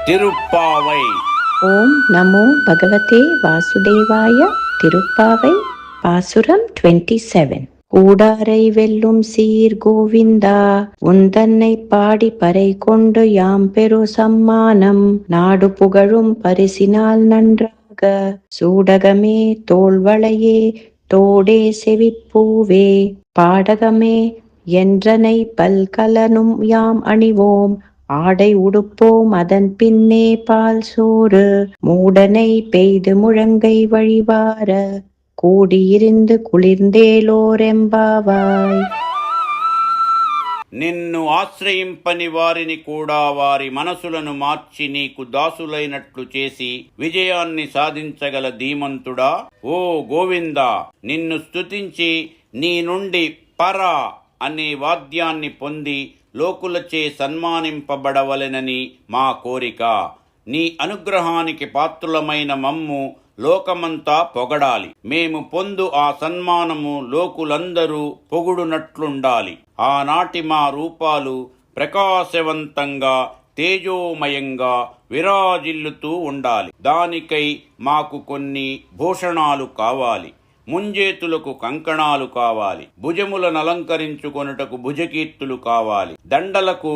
తిరుప్పావై. ఓం నమో భగవతే వాసుదేవాయ. తిరుప్పావై பாசுரம் 27. கூடாரை வெல்லும் சீர் கோவிந்தா, உந்தன்னை பாடி பறை கொண்டு யாம் பெரு சம்மானம், நாடு புகழும் பரிசினால் நன்றாக, சூடகமே தோள்வளையே தோடே செவிப்பூவே, பாடகமே என்றனை பல்கலனும் யாம் அணிவோம், ஆடை உடுப்போம் அதன் பின்னே பால் சோறு, மூடனை பெய்து முழங்கை வழிவார, కూడియిరిందు కుళిర్ందేలోరెంబావాయ్. నిన్ను ఆశ్రయింపని వారిని కూడా వారి మనసులను మార్చి నీకు దాసులైనట్లు చేసి విజయాన్ని సాధించగల ధీమంతుడా ఓ గోవిందా, నిన్ను స్తుతించి నీ నుండి పర అనే వాద్యాన్ని పొంది లోకులచే సన్మానింపబడవలెనని మా కోరిక. నీ అనుగ్రహానికి పాత్రులమైన మమ్ము లోకమంతా పొగడాలి. మేము పొందు ఆ సన్మానము లోకులందరూ పొగుడునట్లుండాలి. ఆనాటి మా రూపాలు ప్రకాశవంతంగా తేజోమయంగా విరాజిల్లుతూ ఉండాలి. దానికై మాకు కొన్ని భూషణాలు కావాలి. ముంజేతులకు కంకణాలు కావాలి. భుజములను అలంకరించుకొనుటకు భుజకీర్తులు కావాలి. దండలకు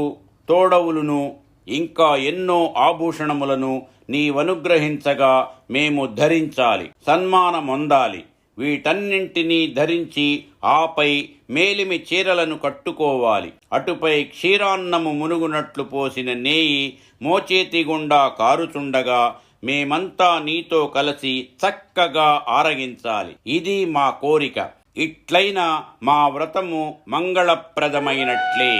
తోడవులను ఇంకా ఎన్నో ఆభూషణములను నీవనుగ్రహించగా మేము ధరించాలి, సన్మానమొందాలి. వీటన్నింటినీ ధరించి ఆపై మేలిమి చీరలను కట్టుకోవాలి. అటుపై క్షీరాన్నము మునుగునట్లు పోసిన నేయి మోచేతి గుండా కారుచుండగా మేమంతా నీతో కలిసి చక్కగా ఆరగించాలి. ఇది మా కోరిక. ఇట్లైనా మా వ్రతము మంగళప్రదమైనట్లే.